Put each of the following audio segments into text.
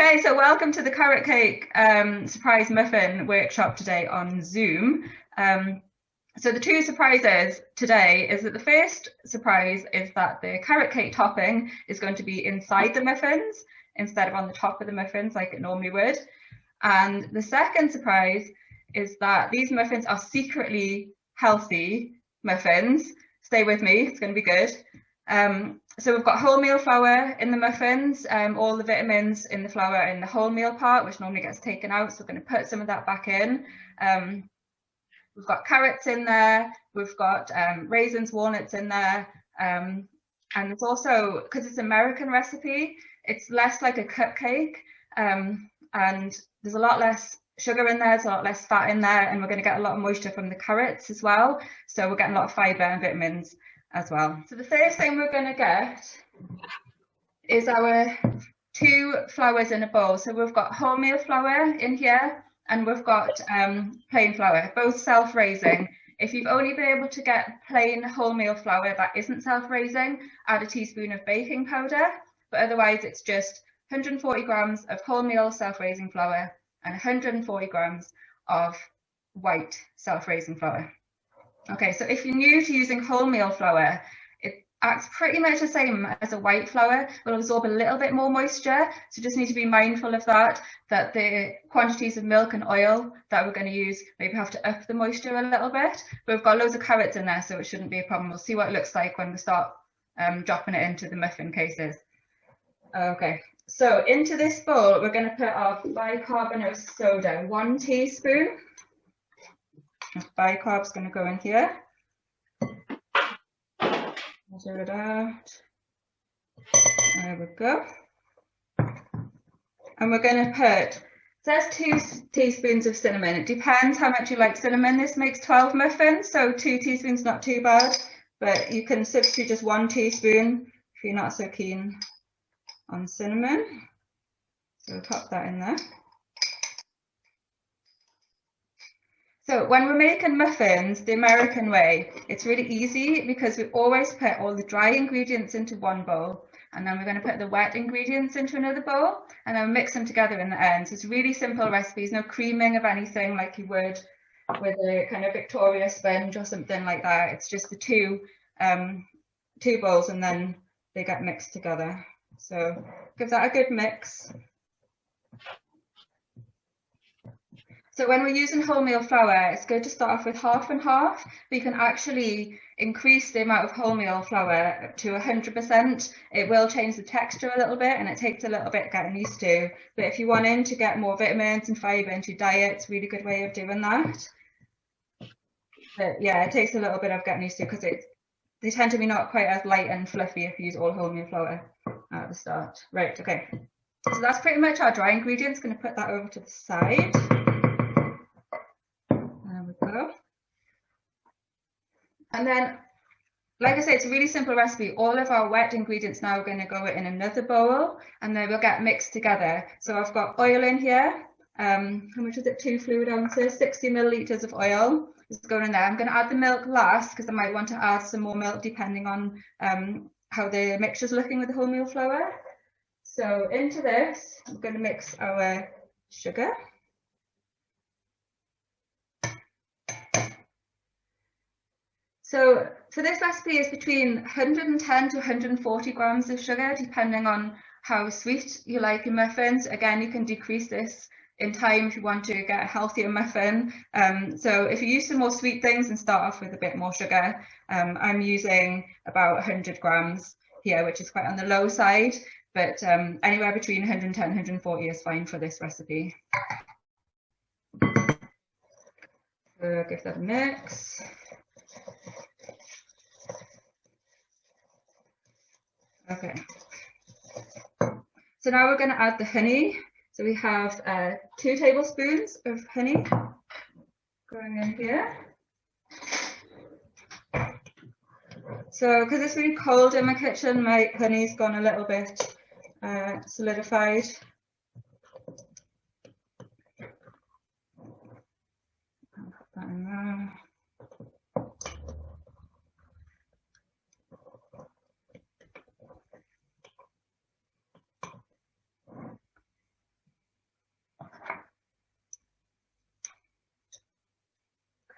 Okay, so welcome to the carrot cake surprise muffin workshop today on Zoom. So the two surprises today is that the first surprise is that the carrot cake topping is going to be inside the muffins instead of on the top of the muffins like it normally would. And the second surprise is that these muffins are secretly healthy muffins. Stay with me, it's going to be good. So we've got wholemeal flour in the muffins, all the vitamins in the flour in the wholemeal part, which normally gets taken out. So we're going to put some of that back in. We've got carrots in there. We've got raisins, walnuts in there. And it's also, because it's an American recipe, it's less like a cupcake. And there's a lot less sugar in there, there's a lot less fat in there, and we're going to get a lot of moisture from the carrots as well. So we're getting a lot of fibre and vitamins as well. So the first thing we're going to get is our two flours in a bowl. So we've got wholemeal flour in here and we've got plain flour, both self-raising. If you've only been able to get plain wholemeal flour that isn't self-raising, add a teaspoon of baking powder, but otherwise it's just 140 grams of wholemeal self-raising flour and 140 grams of white self-raising flour. Okay, so if you're new to using wholemeal flour, it acts pretty much the same as a white flour, will absorb a little bit more moisture. So just need to be mindful of that the quantities of milk and oil that we're going to use maybe have to up the moisture a little bit. But we've got loads of carrots in there, so it shouldn't be a problem. We'll see what it looks like when we start dropping it into the muffin cases. Okay, so into this bowl, we're going to put our bicarbonate soda, 1 teaspoon. Bicarb's going to go in here. Measure it out. There we go. And we're going to put, it says 2 teaspoons of cinnamon. It depends how much you like cinnamon. This makes 12 muffins, so 2 teaspoons not too bad. But you can substitute just 1 teaspoon if you're not so keen on cinnamon. So we'll pop that in there. So when we're making muffins the American way, it's really easy because we always put all the dry ingredients into one bowl, and then we're going to put the wet ingredients into another bowl and then mix them together in the end. So it's a really simple recipe. There's no creaming of anything like you would with a kind of Victoria sponge or something like that. It's just the two bowls and then they get mixed together. So give that a good mix. So when we're using wholemeal flour, it's good to start off with half and half, but you can actually increase the amount of wholemeal flour to 100%. It will change the texture a little bit and it takes a little bit getting used to. But if you want to get more vitamins and fibre into your diet, it's a really good way of doing that. But yeah, it takes a little bit of getting used to because they tend to be not quite as light and fluffy if you use all wholemeal flour at the start. Right, okay. So that's pretty much our dry ingredients. Going to put that over to the side. And then, like I say, it's a really simple recipe. All of our wet ingredients now are going to go in another bowl and they will get mixed together. So I've got oil in here. How much is it? 2 fluid ounces, 60 millilitres of oil is going in there. I'm going to add the milk last because I might want to add some more milk depending on how the mixture's looking with the wholemeal flour. So into this, I'm going to mix our sugar. So for this recipe, it's between 110 to 140 grams of sugar, depending on how sweet you like your muffins. Again, you can decrease this in time if you want to get a healthier muffin. So if you use some more sweet things and start off with a bit more sugar, I'm using about 100 grams here, which is quite on the low side, but anywhere between 110 and 140 is fine for this recipe. So give that a mix. Okay, so now we're going to add the honey. So we have 2 tablespoons of honey going in here. So because it's really cold in my kitchen, my honey's gone a little bit solidified. I'll put that in there.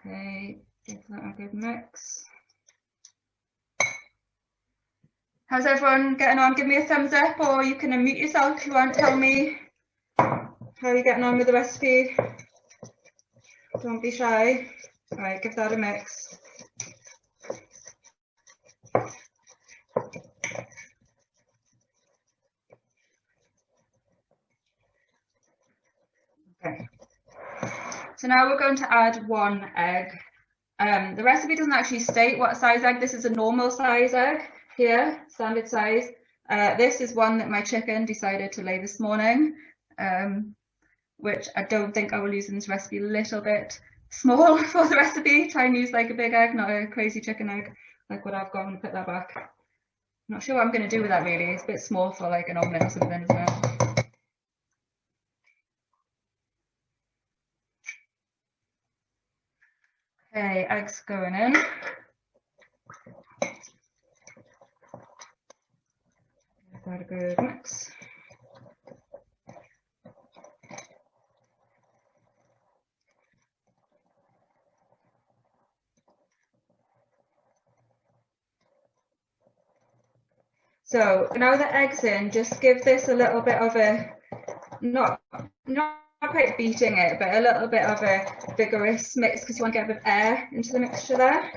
Okay, give that a good mix. How's everyone getting on? Give me a thumbs up, or you can unmute yourself if you want. Tell me how you're getting on with the recipe. Don't be shy. All right, give that a mix. Okay. So now we're going to add 1 egg. The recipe doesn't actually state what size egg. This is a normal size egg here, standard size. This is one that my chicken decided to lay this morning, which I don't think I will use in this recipe. A little bit small for the recipe. Try and use like a big egg, not a crazy chicken egg like what I've got. I'm gonna put that back. I'm not sure what I'm gonna do with that really. It's a bit small for like an omelette or something, isn't it? Okay, eggs going in. Give that a good mix. So now the egg's in, just give this a little bit of a, not quite beating it, but a little bit of a vigorous mix because you want to get a bit of air into the mixture there.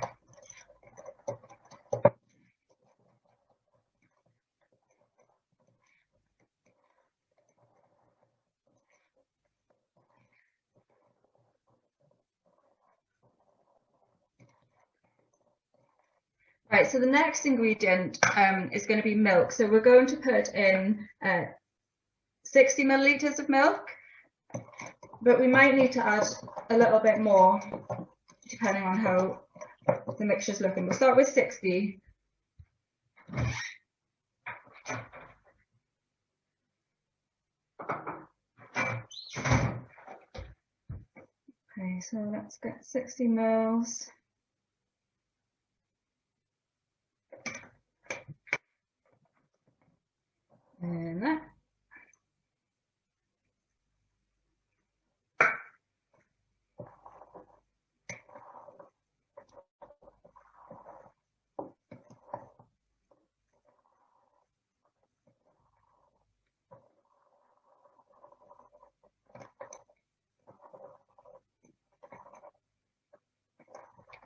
Right, so the next ingredient is going to be milk. So we're going to put in 60 millilitres of milk, but we might need to add a little bit more depending on how the mixture's looking. We'll start with 60. Okay, so let's get 60 mils. And that.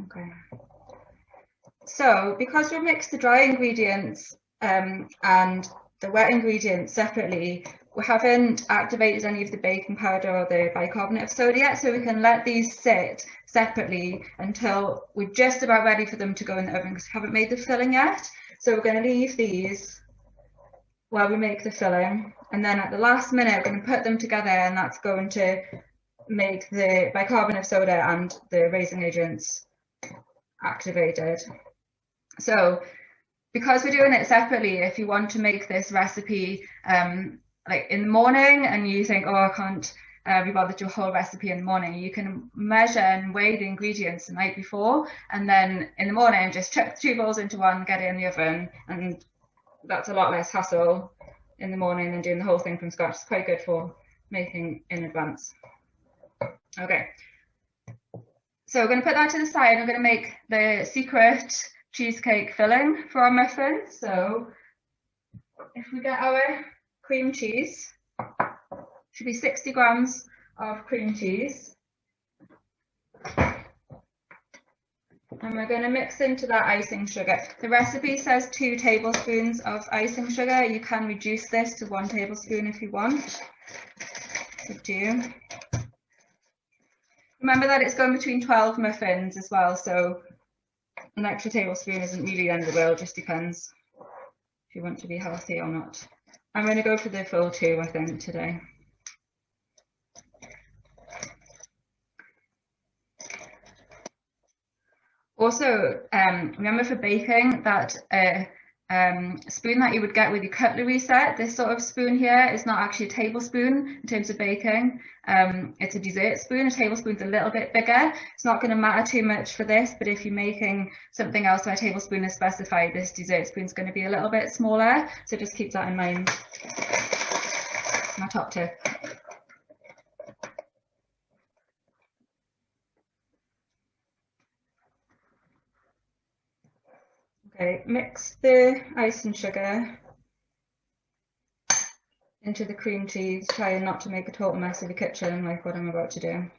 Okay. So because we've mixed the dry ingredients and the wet ingredients separately, we haven't activated any of the baking powder or the bicarbonate of soda yet, so we can let these sit separately until we're just about ready for them to go in the oven because we haven't made the filling yet. So we're going to leave these while we make the filling, and then at the last minute we're going to put them together, and that's going to make the bicarbonate of soda and the raising agents activated. So because we're doing it separately, if you want to make this recipe like in the morning and you think, oh, I can't be bothered to do a whole recipe in the morning, you can measure and weigh the ingredients the night before, and then in the morning just chuck the 2 bowls into one, get it in the oven, and that's a lot less hassle in the morning than doing the whole thing from scratch. It's quite good for making in advance. Okay, so we're going to put that to the side. We're going to make the secret cheesecake filling for our muffins. So if we get our cream cheese, should be 60 grams of cream cheese, and we're going to mix into that icing sugar. The recipe says 2 tablespoons of icing sugar. You can reduce this to 1 tablespoon if you want. So do. Remember that it's going between 12 muffins as well, so an extra tablespoon isn't really the end of the world, just depends if you want to be healthy or not. I'm going to go for the full 2, I think, today. Also, remember for baking that spoon that you would get with your cutlery set, this sort of spoon here is not actually a tablespoon in terms of baking. It's a dessert spoon. A tablespoon's a little bit bigger. It's not going to matter too much for this, but if you're making something else where a tablespoon is specified, this dessert spoon is going to be a little bit smaller. So just keep that in mind. My top tip. Okay, mix the ice and sugar into the cream cheese, trying not to make a total mess of the kitchen like what I'm about to do.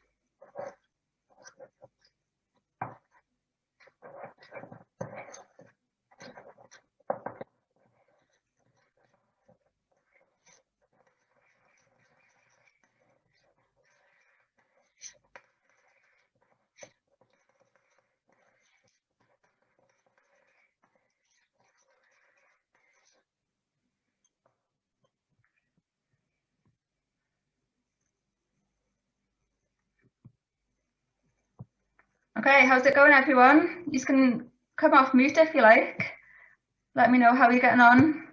Okay, how's it going, everyone? You can come off mute if you like. Let me know how you're getting on.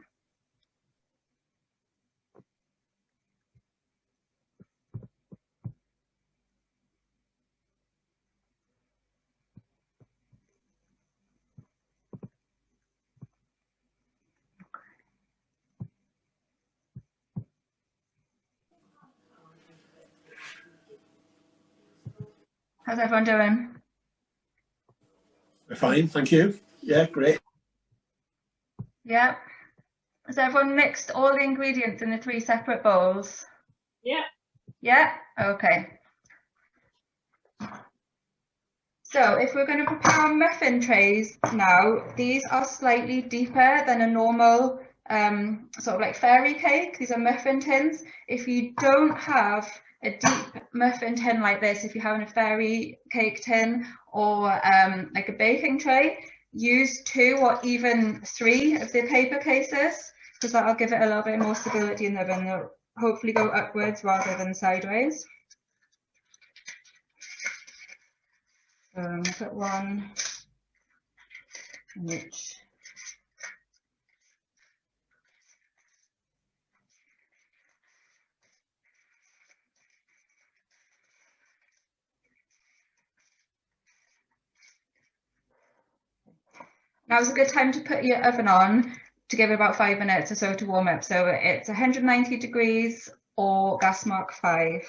How's everyone doing? We're fine, thank you. Yeah, great. Yeah. Has everyone mixed all the ingredients in the 3 separate bowls? Yeah. Yeah? Okay. So if we're going to prepare our muffin trays now, these are slightly deeper than a normal sort of like fairy cake. These are muffin tins. If you don't have a deep muffin tin like this, if you're having a fairy cake tin or like a baking tray, use 2 or even 3 of the paper cases, because that'll give it a little bit more stability in the oven. They'll hopefully go upwards rather than sideways. Put 1 in each. Now's a good time to put your oven on to give it about 5 minutes or so to warm up. So it's 190 degrees or gas mark 5.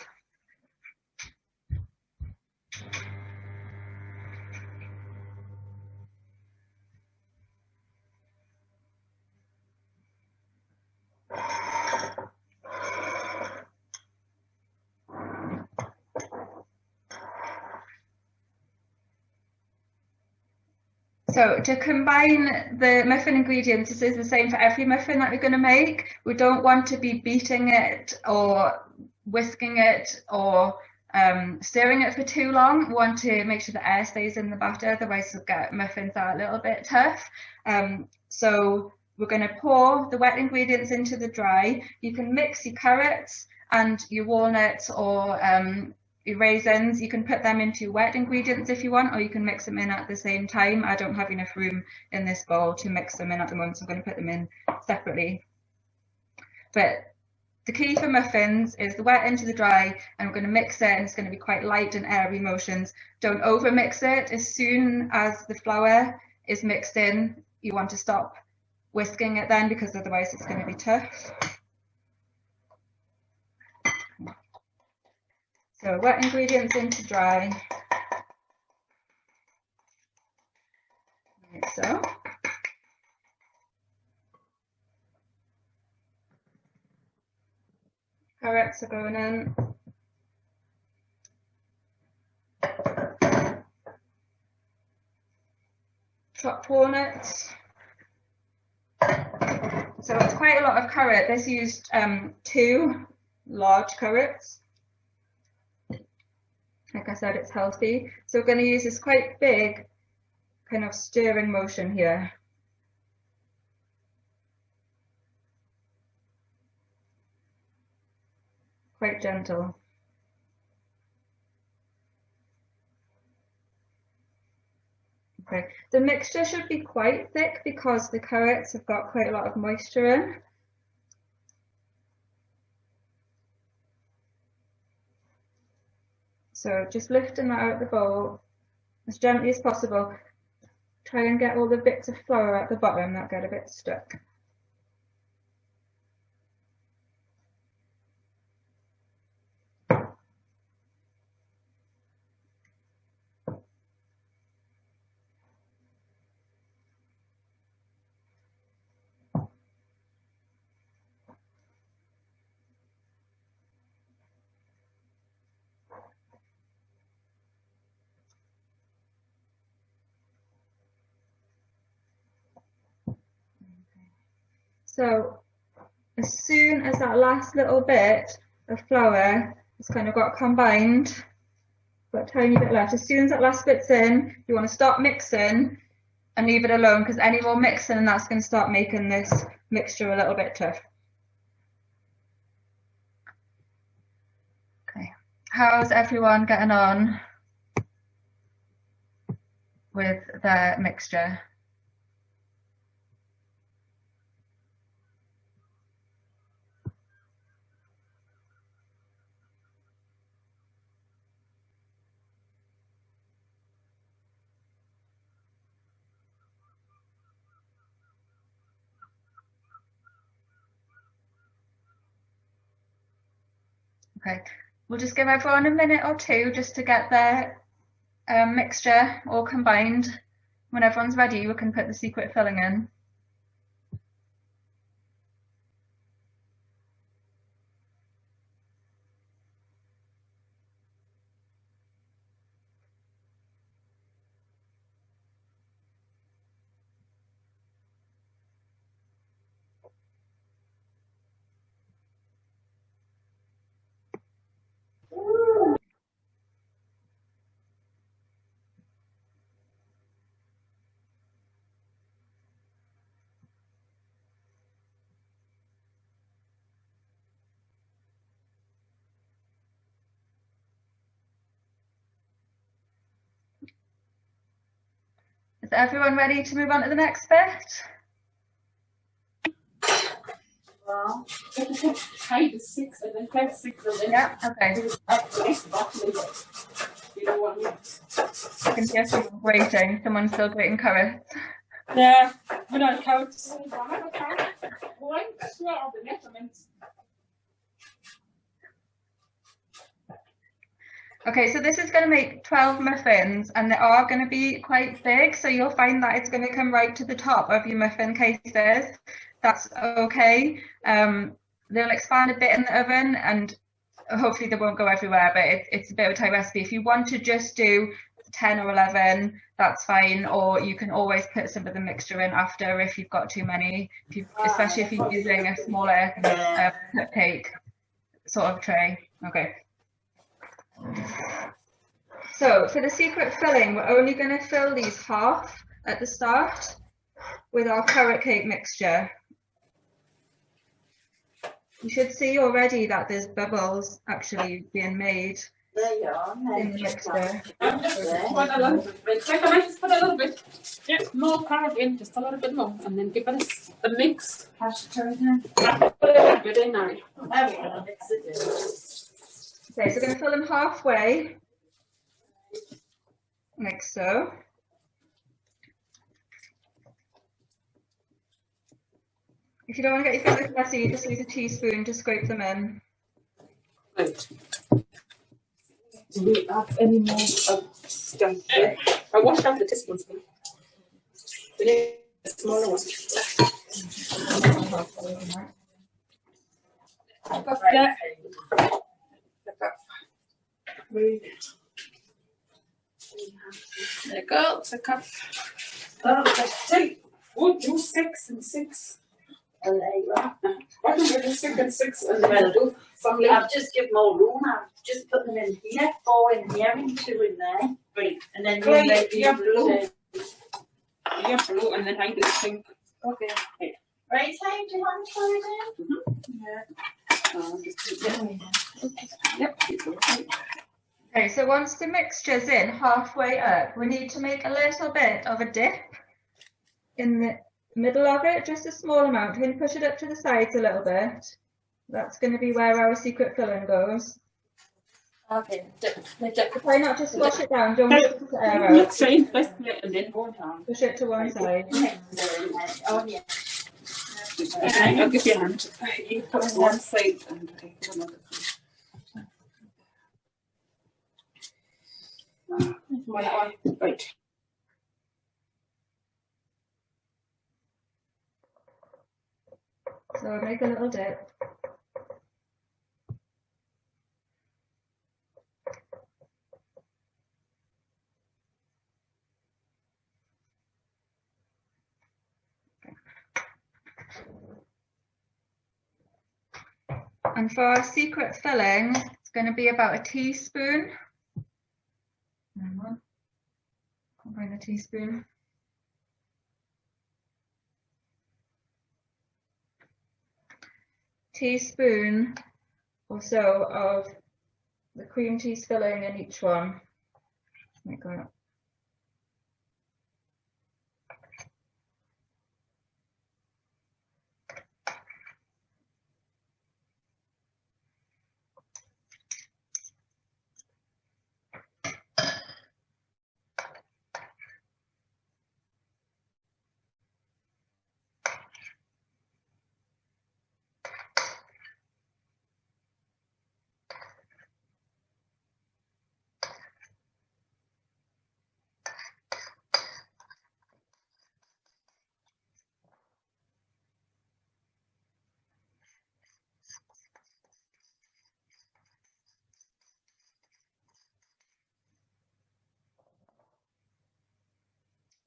So to combine the muffin ingredients, this is the same for every muffin that we're going to make. We don't want to be beating it or whisking it or stirring it for too long. We want to make sure the air stays in the batter, otherwise we'll get muffins that are a little bit tough. So we're going to pour the wet ingredients into the dry. You can mix your carrots and your walnuts or your raisins. You can put them into wet ingredients if you want, or you can mix them in at the same time. I don't have enough room in this bowl to mix them in at the moment, so I'm going to put them in separately. But the key for muffins is the wet into the dry, and we're going to mix it, and it's going to be quite light and airy motions. Don't over mix it. As soon as the flour is mixed in, you want to stop whisking it then, because otherwise it's going to be tough. So wet ingredients into dry, like so. Carrots are going in. Chopped walnuts. So it's quite a lot of carrot. This used 2 large carrots. Like I said, it's healthy. So we're going to use this quite big kind of stirring motion here. Quite gentle. Okay, the mixture should be quite thick because the carrots have got quite a lot of moisture in. So just lifting that out of the bowl as gently as possible. Try and get all the bits of flour at the bottom that get a bit stuck. So as soon as that last little bit of flour has kind of got combined, got a tiny bit left, as soon as that last bit's in, you want to stop mixing and leave it alone, because any more mixing and that's going to start making this mixture a little bit tough. Okay, how's everyone getting on with their mixture? Okay, we'll just give everyone a minute or two just to get their mixture all combined. When everyone's ready, we can put the secret filling in. Is everyone ready to move on to the next bit? Well, height is 6 and then height 6 and then yeah, okay. You don't want I can hear someone grating. Someone's still grating carrots. yeah, we're not carrots. Okay, so this is going to make 12 muffins, and they are going to be quite big, so you'll find that it's going to come right to the top of your muffin cases. That's okay. They'll expand a bit in the oven, and hopefully they won't go everywhere, but it's a bit of a tight recipe. If you want to just do 10 or 11, that's fine, or you can always put some of the mixture in after if you've got too many, especially if you're using a smaller cupcake sort of tray. Okay. So for the secret filling, we're only going to fill these half at the start with our carrot cake mixture. You should see already that there's bubbles actually being made. There you are. In the mixture. Just put a little bit. Can I just put a little bit? Yeah, more carrot in, just a little bit more, and then give it a mix. Hash turn. Put a little bit in now. There we go. Mix it in. Okay, so we're going to fill them halfway, like so. If you don't want to get your fingers messy, you just use a teaspoon to scrape them in. Right. Do we have any more stuff there? I washed out the teaspoons. We need a smaller one. I've got that. There you go, it's a cup. Oh, that's 10. We'll do 6 and 6. And there you are. Why don't we do 6 and 6 and then we'll do some later? I've just given more room. I've just put them in here, 4 in here and 2 in there. Right. And then Right, maybe yeah, blue. two. Yeah, blue and then hang this thing. Okay. Right, Hank, do you want to try it in? Yep. Okay, so once the mixture's in halfway up, we need to make a little bit of a dip in the middle of it, just a small amount. Can you push it up to the sides a little bit? That's going to be where our secret filling goes. Okay. Try not to squash it down, don't want to air out. Change this bit and then go down. Push it to one side. Oh, yeah. I'll give you a hand. You put on one side and I put another side. Right. So make a little dip. And for our secret filling, it's going to be about a teaspoon. I'll bring the teaspoon. Teaspoon or so of the cream cheese filling in each one. Like that.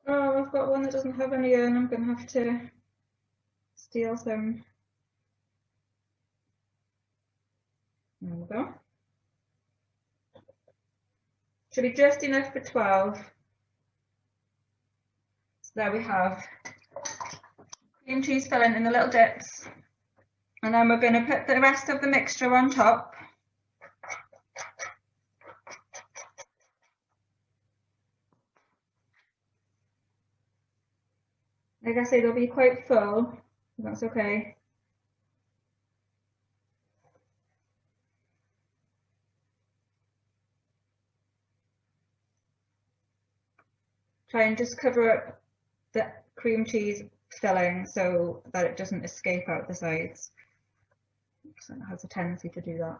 Oh, I've got one that doesn't have any in. I'm going to have to steal some. There we go. Should be just enough for 12. So there we have cream cheese filling in the little dips. And then we're going to put the rest of the mixture on top. Like I say, they'll be quite full. That's okay. Try and just cover up the cream cheese filling so that it doesn't escape out the sides. So it has a tendency to do that.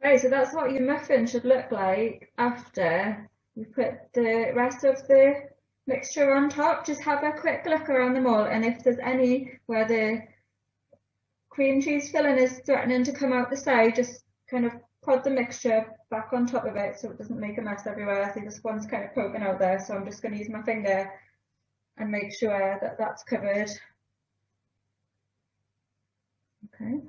Okay, so that's what your muffin should look like after you put the rest of the mixture on top. Just have a quick look around them all, and if there's any where the cream cheese filling is threatening to come out the side, just kind of put the mixture back on top of it so it doesn't make a mess everywhere. I think this one's kind of poking out there, so I'm just going to use my finger and make sure that that's covered. Okay.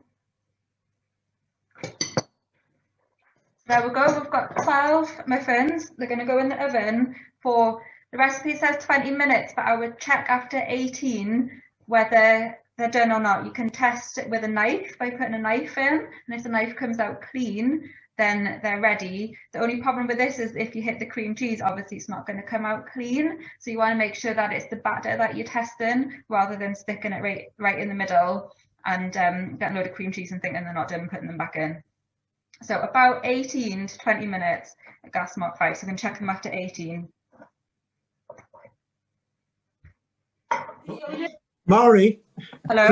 There we go, we've got 12 muffins. They're going to go in the oven for, the recipe says 20 minutes, but I would check after 18 whether they're done or not. You can test it with a knife by putting a knife in, and if the knife comes out clean, then they're ready. The only problem with this is if you hit the cream cheese, obviously it's not going to come out clean. So you want to make sure that it's the batter that you're testing rather than sticking it right in the middle and getting a load of cream cheese and thinking they're not done and putting them back in. So about 18 to 20 minutes at gas mark 5, so we can check them after 18. Mairi, Hello?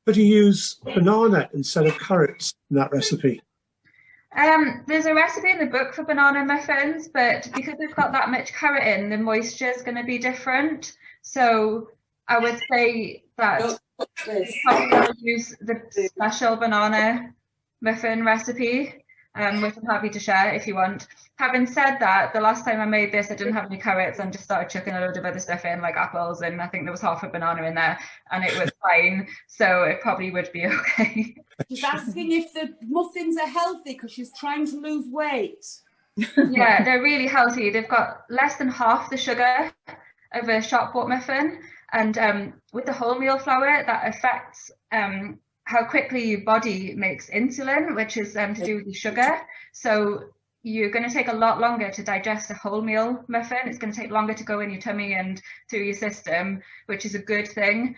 could you use banana instead of carrots in that recipe? There's a recipe in the book for banana muffins, but because they've got that much carrot in, the moisture is going to be different. So I would say that you probably want to use the special banana muffin recipe, which I'm happy to share if you want. Having said that, the last time I made this, I didn't have any carrots and just started chucking a load of other stuff in, like apples, and I think there was half a banana in there, and it was fine, so it probably would be okay. She's asking if the muffins are healthy because she's trying to lose weight. Yeah, they're really healthy. They've got less than half the sugar of a shop bought muffin, and with the wholemeal flour, that affects how quickly your body makes insulin, which is to do with the sugar. So you're going to take a lot longer to digest a wholemeal muffin. It's going to take longer to go in your tummy and through your system, which is a good thing.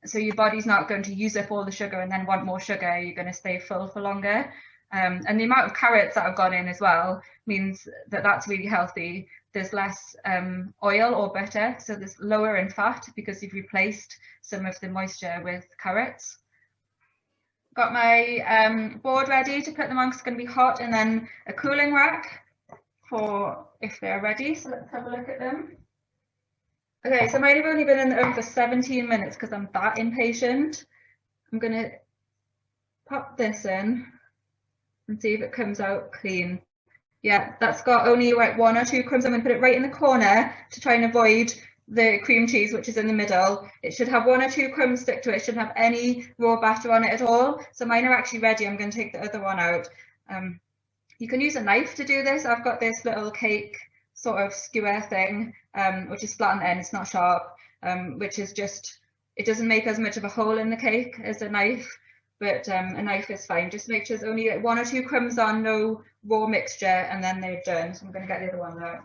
So your body's not going to use up all the sugar and then want more sugar. You're going to stay full for longer. And the amount of carrots that have gone in as well means that that's really healthy. There's less oil or butter, so there's lower in fat because you've replaced some of the moisture with carrots. Got my board ready to put them on because it's going to be hot, and then a cooling rack for if they're ready. So let's have a look at them. Okay, so mine have only been in the oven for 17 minutes because I'm that impatient. I'm going to pop this in and see if it comes out clean. Yeah, that's got only like 1 or 2 crumbs. I'm going to put it right in the corner to try and avoid the cream cheese, which is in the middle. It should have 1 or 2 crumbs stick to it. It shouldn't have any raw batter on it at all. So mine are actually ready. I'm going to take the other one out. You can use a knife to do this. I've got this little cake sort of skewer thing, which is flat on the end. It's not sharp, which is just, it doesn't make as much of a hole in the cake as a knife. But a knife is fine. Just make sure there's only 1 or 2 crumbs on, no raw mixture, and then they're done. So I'm going to get the other one out.